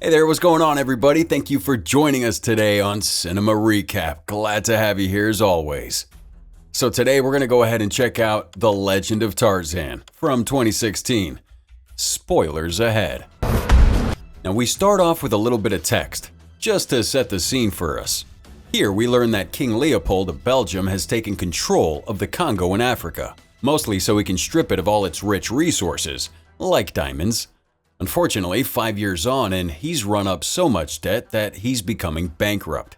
Hey there, what's going on everybody? Thank you for joining us today on Cinema Recap. Glad to have you here as always. So today we're going to go ahead and check out The Legend of Tarzan from 2016. Spoilers ahead. Now we start off with a little bit of text, just to set the scene for us. Here we learn that King Leopold of Belgium has taken control of the Congo in Africa, mostly so he can strip it of all its rich resources, like diamonds. Unfortunately, 5 years on and he's run up so much debt that he's becoming bankrupt.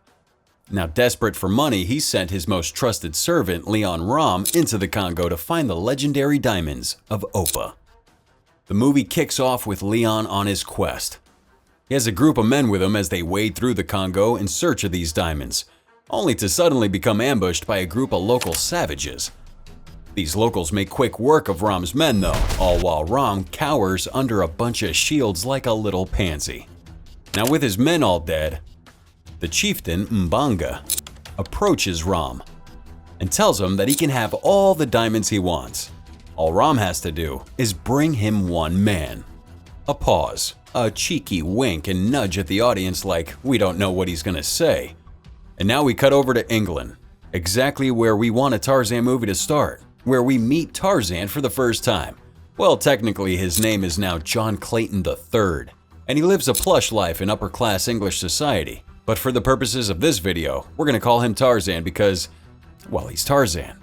Now desperate for money, he sent his most trusted servant, Leon Rom, into the Congo to find the legendary diamonds of Opa. The movie kicks off with Leon on his quest. He has a group of men with him as they wade through the Congo in search of these diamonds, only to suddenly become ambushed by a group of local savages. These locals make quick work of Rom's men though, all while Rom cowers under a bunch of shields like a little pansy. Now with his men all dead, the chieftain Mbanga approaches Rom and tells him that he can have all the diamonds he wants. All Rom has to do is bring him one man. A pause, a cheeky wink and nudge at the audience like we don't know what he's gonna say. And now we cut over to England, exactly where we want a Tarzan movie to start, where we meet Tarzan for the first time. Well, technically his name is now John Clayton III, and he lives a plush life in upper-class English society. But for the purposes of this video, we're gonna call him Tarzan because, well, he's Tarzan.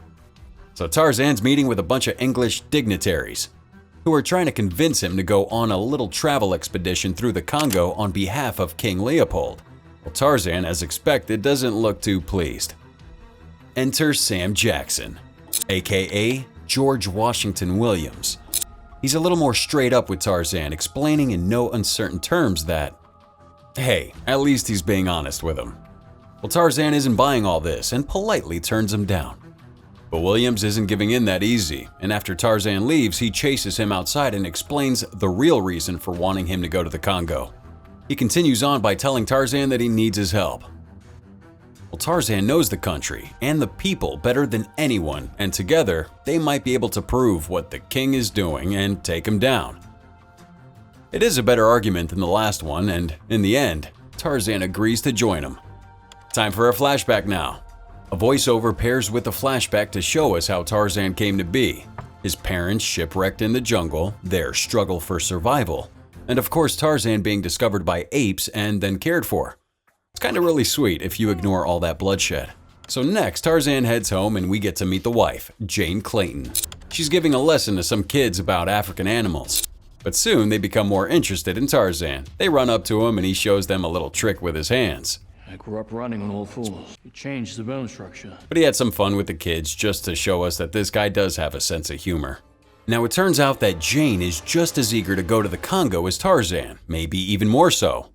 So Tarzan's meeting with a bunch of English dignitaries who are trying to convince him to go on a little travel expedition through the Congo on behalf of King Leopold. Well, Tarzan, as expected, doesn't look too pleased. Enter Sam Jackson, aka George Washington Williams. He's a little more straight up with Tarzan, explaining in no uncertain terms that, hey, at least he's being honest with him. Well, Tarzan isn't buying all this and politely turns him down. But Williams isn't giving in that easy, and after Tarzan leaves, he chases him outside and explains the real reason for wanting him to go to the Congo. He continues on by telling Tarzan that he needs his help. Well, Tarzan knows the country and the people better than anyone, and together they might be able to prove what the king is doing and take him down. It is a better argument than the last one, and in the end, Tarzan agrees to join him. Time for a flashback now. A voiceover pairs with a flashback to show us how Tarzan came to be, his parents shipwrecked in the jungle, their struggle for survival, and of course Tarzan being discovered by apes and then cared for. It's kinda really sweet if you ignore all that bloodshed. So next, Tarzan heads home and we get to meet the wife, Jane Clayton. She's giving a lesson to some kids about African animals. But soon they become more interested in Tarzan. They run up to him and he shows them a little trick with his hands. I grew up running on old fools. He changed the bone structure. But he had some fun with the kids just to show us that this guy does have a sense of humor. Now it turns out that Jane is just as eager to go to the Congo as Tarzan, maybe even more so.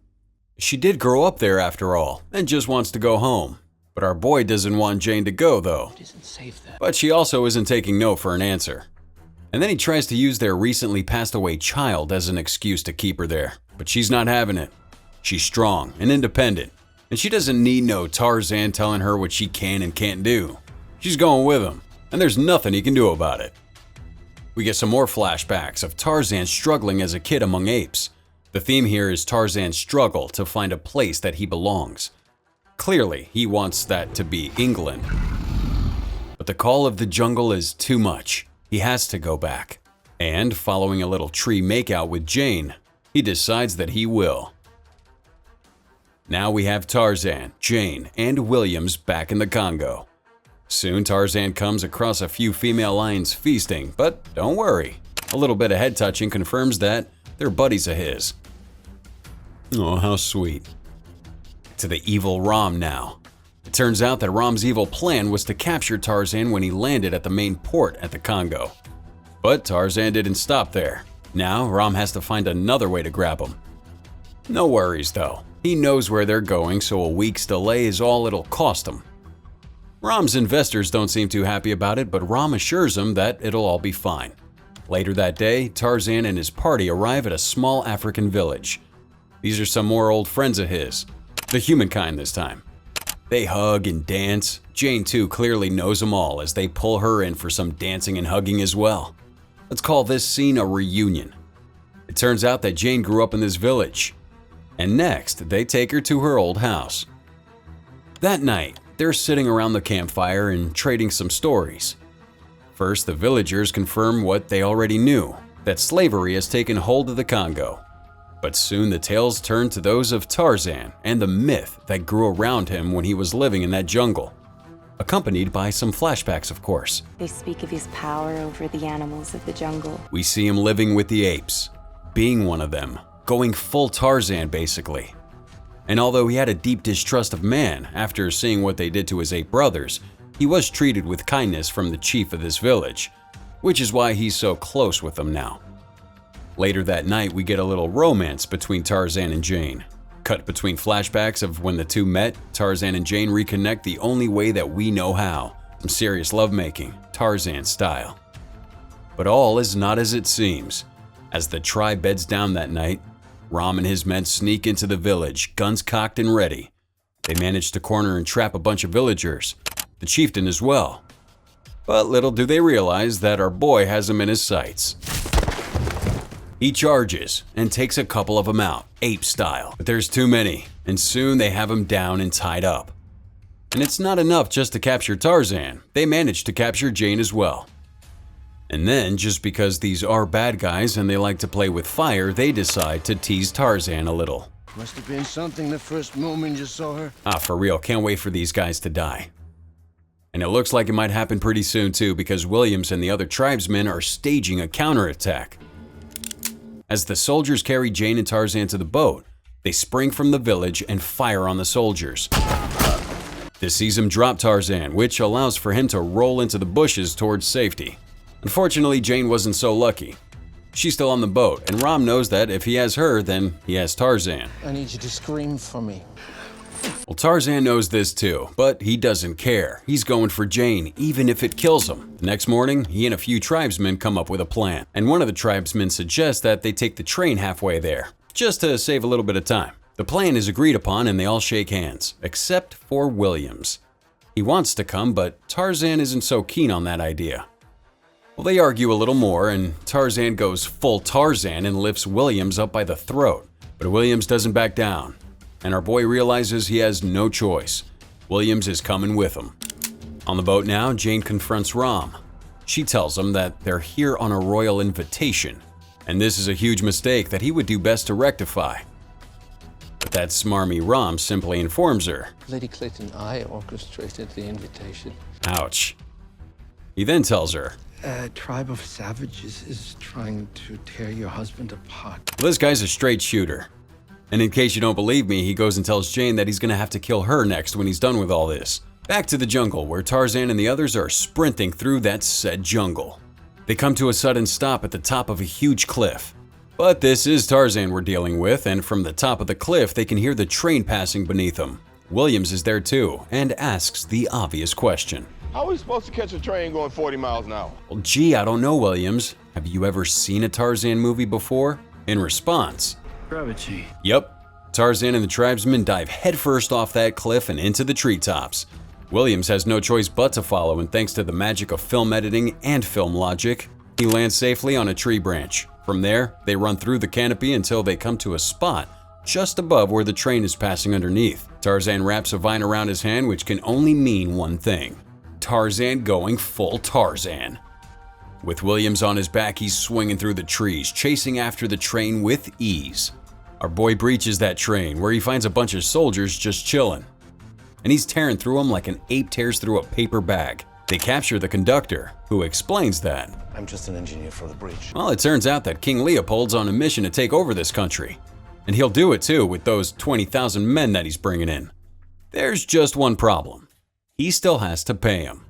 She did grow up there after all, and just wants to go home. But our boy doesn't want Jane to go though. It isn't safe there. But she also isn't taking no for an answer. And then he tries to use their recently passed away child as an excuse to keep her there. But she's not having it. She's strong and independent, and she doesn't need no Tarzan telling her what she can and can't do. She's going with him, and there's nothing he can do about it. We get some more flashbacks of Tarzan struggling as a kid among apes. The theme here is Tarzan's struggle to find a place that he belongs. Clearly, he wants that to be England. But the call of the jungle is too much. He has to go back. And following a little tree makeout with Jane, he decides that he will. Now we have Tarzan, Jane, and Williams back in the Congo. Soon Tarzan comes across a few female lions feasting, but don't worry. A little bit of head touching confirms that they're buddies of his. Oh, how sweet. To the evil Rom now. It turns out that Rom's evil plan was to capture Tarzan when he landed at the main port at the Congo. But Tarzan didn't stop there. Now Rom has to find another way to grab him. No worries though. He knows where they're going, so a week's delay is all it'll cost him. Rom's investors don't seem too happy about it, but Rom assures him that it'll all be fine. Later that day, Tarzan and his party arrive at a small African village. These are some more old friends of his, the humankind this time. They hug and dance. Jane too clearly knows them all as they pull her in for some dancing and hugging as well. Let's call this scene a reunion. It turns out that Jane grew up in this village. And next, they take her to her old house. That night, they're sitting around the campfire and trading some stories. First, the villagers confirm what they already knew, that slavery has taken hold of the Congo. But soon the tales turn to those of Tarzan and the myth that grew around him when he was living in that jungle. Accompanied by some flashbacks, of course. They speak of his power over the animals of the jungle. We see him living with the apes, being one of them, going full Tarzan basically. And although he had a deep distrust of man after seeing what they did to his ape brothers, he was treated with kindness from the chief of this village, which is why he's so close with them now. Later that night, we get a little romance between Tarzan and Jane. Cut between flashbacks of when the two met, Tarzan and Jane reconnect the only way that we know how, some serious lovemaking, Tarzan style. But all is not as it seems. As the tribe beds down that night, Ram and his men sneak into the village, guns cocked and ready. They manage to corner and trap a bunch of villagers, the chieftain as well. But little do they realize that our boy has them in his sights. He charges and takes a couple of them out, ape style. But there's too many, and soon they have him down and tied up. And it's not enough just to capture Tarzan, they manage to capture Jane as well. And then, just because these are bad guys and they like to play with fire, they decide to tease Tarzan a little. Must have been something the first moment you saw her. For real, can't wait for these guys to die. And it looks like it might happen pretty soon too, because Williams and the other tribesmen are staging a counterattack. As the soldiers carry Jane and Tarzan to the boat, they spring from the village and fire on the soldiers. This sees him drop Tarzan, which allows for him to roll into the bushes towards safety. Unfortunately, Jane wasn't so lucky. She's still on the boat, and Ram knows that if he has her, then he has Tarzan. I need you to scream for me. Well, Tarzan knows this too, but he doesn't care. He's going for Jane, even if it kills him. The next morning, he and a few tribesmen come up with a plan, and one of the tribesmen suggests that they take the train halfway there, just to save a little bit of time. The plan is agreed upon and they all shake hands, except for Williams. He wants to come, but Tarzan isn't so keen on that idea. Well, they argue a little more, and Tarzan goes full Tarzan and lifts Williams up by the throat, but Williams doesn't back down. And our boy realizes he has no choice. Williams is coming with him. On the boat now, Jane confronts Ram. She tells him that they're here on a royal invitation, and this is a huge mistake that he would do best to rectify. But that smarmy Ram simply informs her. Lady Clayton, I orchestrated the invitation. Ouch. He then tells her, A tribe of savages is trying to tear your husband apart. this guy's a straight shooter. And in case you don't believe me, he goes and tells Jane that he's gonna have to kill her next when he's done with all this. Back to the jungle, where Tarzan and the others are sprinting through that said jungle. They come to a sudden stop at the top of a huge cliff. But this is Tarzan we're dealing with, and from the top of the cliff they can hear the train passing beneath them. Williams is there too, and asks the obvious question. How are we supposed to catch a train going 40 miles an hour? Well, gee, I don't know, Williams. Have you ever seen a Tarzan movie before? In response, Gravity. yep. Tarzan and the tribesmen dive headfirst off that cliff and into the treetops. Williams has no choice but to follow, and thanks to the magic of film editing and film logic, he lands safely on a tree branch. From there, they run through the canopy until they come to a spot just above where the train is passing underneath. Tarzan wraps a vine around his hand, which can only mean one thing. Tarzan going full Tarzan. With Williams on his back, he's swinging through the trees, chasing after the train with ease. Our boy breaches that train, where he finds a bunch of soldiers just chilling. And he's tearing through them like an ape tears through a paper bag. They capture the conductor, who explains that. I'm just an engineer for the bridge. Well, it turns out that King Leopold's on a mission to take over this country. And he'll do it too with those 20,000 men that he's bringing in. There's just one problem. He still has to pay him.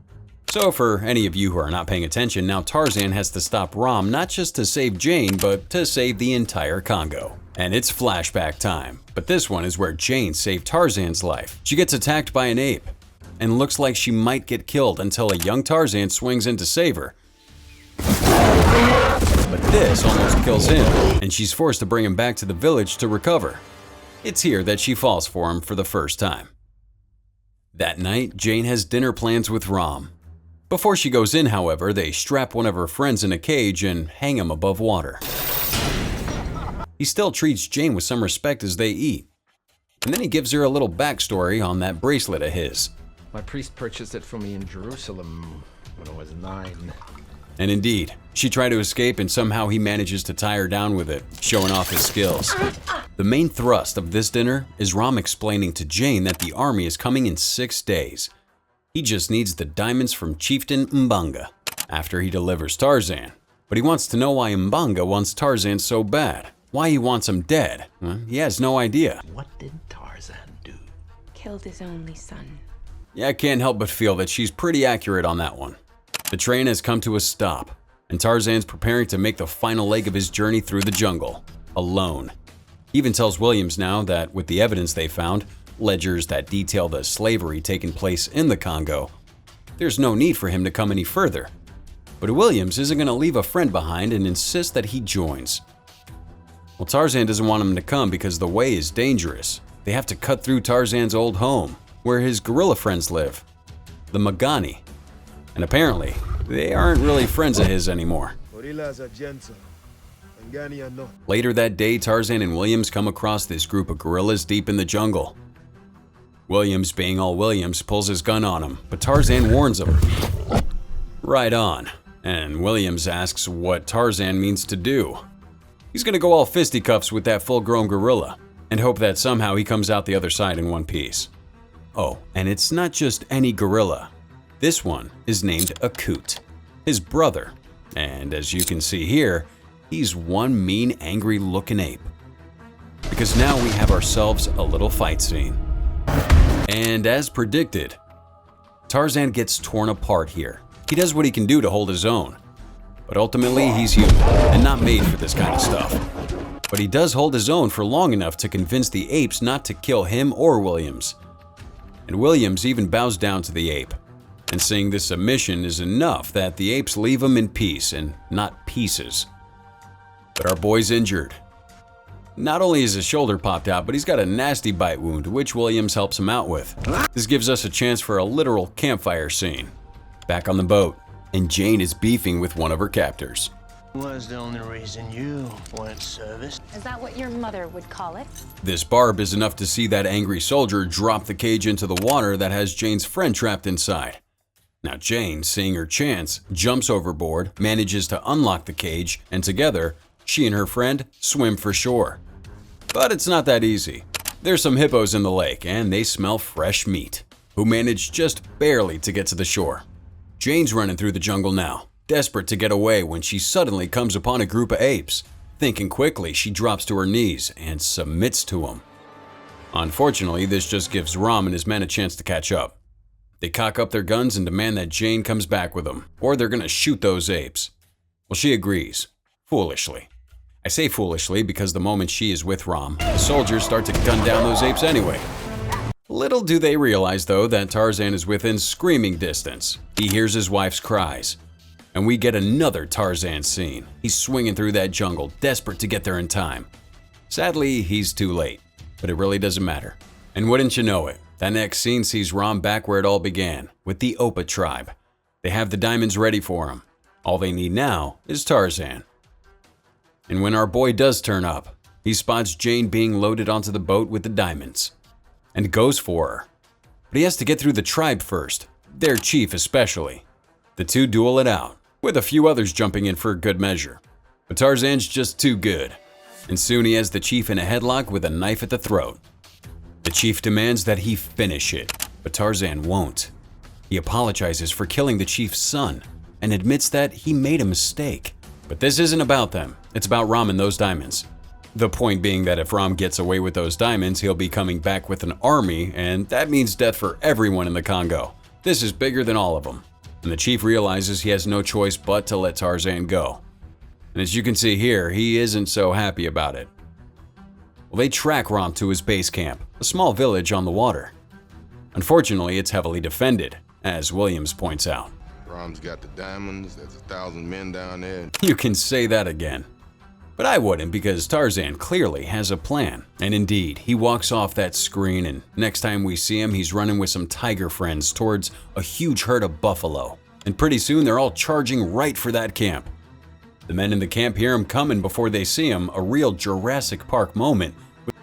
So for any of you who are not paying attention, now Tarzan has to stop Ram not just to save Jane, but to save the entire Congo. And it's flashback time, but this one is where Jane saved Tarzan's life. She gets attacked by an ape, and looks like she might get killed until a young Tarzan swings in to save her. But this almost kills him, and she's forced to bring him back to the village to recover. It's here that she falls for him for the first time. That night, Jane has dinner plans with Ram. Before she goes in, however, they strap one of her friends in a cage and hang him above water. He still treats Jane with some respect as they eat. And then he gives her a little backstory on that bracelet of his. My priest purchased it for me in Jerusalem when I was 9. And indeed, she tried to escape and somehow he manages to tie her down with it, showing off his skills. The main thrust of this dinner is Rom explaining to Jane that the army is coming in 6 days. He just needs the diamonds from Chieftain Mbanga after he delivers Tarzan. But he wants to know why Mbanga wants Tarzan so bad. Why he wants him dead. Well, he has no idea. What did Tarzan do? Killed his only son. Yeah, I can't help but feel that she's pretty accurate on that one. The train has come to a stop, and Tarzan's preparing to make the final leg of his journey through the jungle, alone. He even tells Williams now that with the evidence they found, ledgers that detail the slavery taking place in the Congo, there's no need for him to come any further. But Williams isn't going to leave a friend behind and insists that he joins. Well, Tarzan doesn't want him to come because the way is dangerous. They have to cut through Tarzan's old home, where his gorilla friends live, the Magani. And apparently, they aren't really friends of his anymore. Gorillas are gentle, Ngani are not. Later that day, Tarzan and Williams come across this group of gorillas deep in the jungle. Williams, being all Williams, pulls his gun on him, but Tarzan warns him. Right on. And Williams asks what Tarzan means to do. He's gonna go all fisticuffs with that full-grown gorilla and hope that somehow he comes out the other side in one piece. Oh, and it's not just any gorilla. This one is named Akut, his brother, and as you can see here, he's one mean, angry-looking ape. Because now we have ourselves a little fight scene. And as predicted, Tarzan gets torn apart here. He does what he can do to hold his own, but ultimately he's human and not made for this kind of stuff. But he does hold his own for long enough to convince the apes not to kill him or Williams. And Williams even bows down to the ape. And seeing this submission is enough that the apes leave him in peace and not pieces. But our boy's injured. Not only is his shoulder popped out, but he's got a nasty bite wound, which Williams helps him out with. This gives us a chance for a literal campfire scene. Back on the boat, and Jane is beefing with one of her captors. Was the only reason you weren't service? Is that what your mother would call it? This barb is enough to see that angry soldier drop the cage into the water that has Jane's friend trapped inside. Now Jane, seeing her chance, jumps overboard, manages to unlock the cage, and together, she and her friend swim for shore. But it's not that easy. There's some hippos in the lake, and they smell fresh meat, who manage just barely to get to the shore. Jane's running through the jungle now, desperate to get away when she suddenly comes upon a group of apes. Thinking quickly, she drops to her knees and submits to them. Unfortunately, this just gives Rom and his men a chance to catch up. They cock up their guns and demand that Jane comes back with them, or they're gonna shoot those apes. Well, she agrees, foolishly. I say foolishly because the moment she is with Rom, the soldiers start to gun down those apes anyway. Little do they realize, though, that Tarzan is within screaming distance. He hears his wife's cries. And we get another Tarzan scene. He's swinging through that jungle, desperate to get there in time. Sadly, he's too late, but it really doesn't matter. And wouldn't you know it, that next scene sees Rom back where it all began, with the Opa tribe. They have the diamonds ready for him. All they need now is Tarzan. And when our boy does turn up, he spots Jane being loaded onto the boat with the diamonds, and goes for her. But he has to get through the tribe first, their chief especially. The two duel it out, with a few others jumping in for good measure. But Tarzan's just too good, and soon he has the chief in a headlock with a knife at the throat. The chief demands that he finish it, but Tarzan won't. He apologizes for killing the chief's son, and admits that he made a mistake. But this isn't about them, it's about Rom and those diamonds. The point being that if Rom gets away with those diamonds, he'll be coming back with an army, and that means death for everyone in the Congo. This is bigger than all of them. And the chief realizes he has no choice but to let Tarzan go. And as you can see here, he isn't so happy about it. Well, they track Rom to his base camp, a small village on the water. Unfortunately, it's heavily defended, as Williams points out. Rom's got the diamonds, there's 1,000 men down there. You can say that again. But I wouldn't, because Tarzan clearly has a plan. And indeed, he walks off that screen, and next time we see him, he's running with some tiger friends towards a huge herd of buffalo. And pretty soon they're all charging right for that camp. The men in the camp hear him coming before they see him, a real Jurassic Park moment.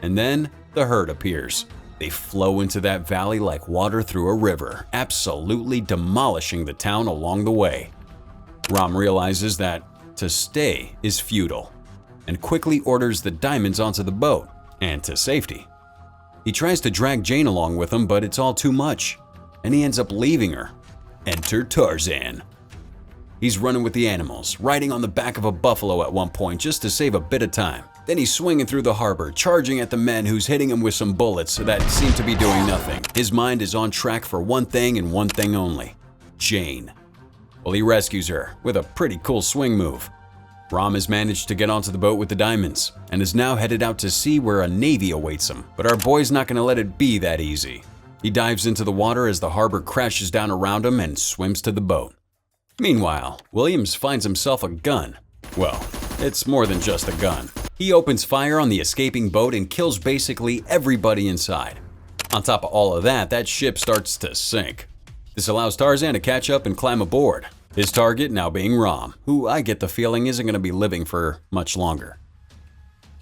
And then the herd appears. They flow into that valley like water through a river, absolutely demolishing the town along the way. Rom realizes that to stay is futile and quickly orders the diamonds onto the boat and to safety. He tries to drag Jane along with him, but it's all too much, and he ends up leaving her. Enter Tarzan. He's running with the animals, riding on the back of a buffalo at one point just to save a bit of time. Then he's swinging through the harbor, charging at the men who's hitting him with some bullets that seem to be doing nothing. His mind is on track for one thing and one thing only: Jane. Well, he rescues her with a pretty cool swing move. Rom has managed to get onto the boat with the diamonds and is now headed out to sea where a navy awaits him. But our boy's not going to let it be that easy. He dives into the water as the harbor crashes down around him and swims to the boat. Meanwhile, Williams finds himself a gun. Well, it's more than just a gun. He opens fire on the escaping boat and kills basically everybody inside. On top of all of that, that ship starts to sink. This allows Tarzan to catch up and climb aboard, his target now being Rom, who I get the feeling isn't going to be living for much longer.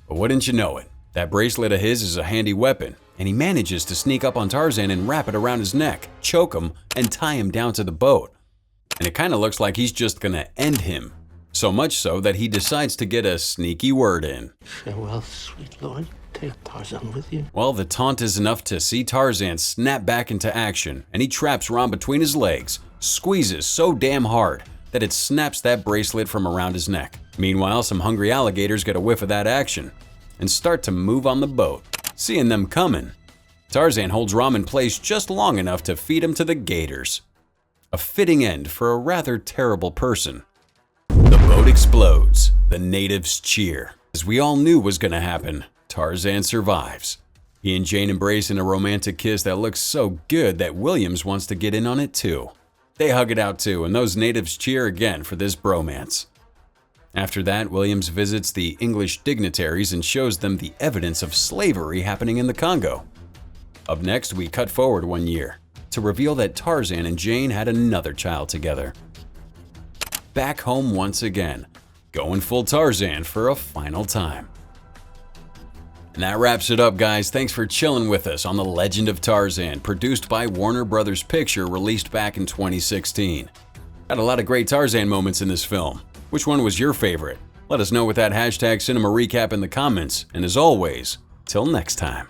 But wouldn't you know it, that bracelet of his is a handy weapon, and he manages to sneak up on Tarzan and wrap it around his neck, choke him, and tie him down to the boat. And it kind of looks like he's just going to end him. So much so that he decides to get a sneaky word in. Farewell, sweet lord. Take Tarzan with you. Well, the taunt is enough to see Tarzan snap back into action, and he traps Rom between his legs, squeezes so damn hard that it snaps that bracelet from around his neck. Meanwhile, some hungry alligators get a whiff of that action and start to move on the boat. Seeing them coming, Tarzan holds Rom in place just long enough to feed him to the gators. A fitting end for a rather terrible person. The boat explodes. The natives cheer. As we all knew was going to happen, Tarzan survives. He and Jane embrace in a romantic kiss that looks so good that Williams wants to get in on it too. They hug it out too, and those natives cheer again for this bromance. After that, Williams visits the English dignitaries and shows them the evidence of slavery happening in the Congo. Up next, we cut forward 1 year to reveal that Tarzan and Jane had another child together. Back home once again, going full Tarzan for a final time. And that wraps it up, guys. Thanks for chilling with us on The Legend of Tarzan, produced by Warner Brothers Picture, released back in 2016. Had a lot of great Tarzan moments in this film. Which one was your favorite? Let us know with that hashtag #CinemaRecap in the comments, and as always, till next time.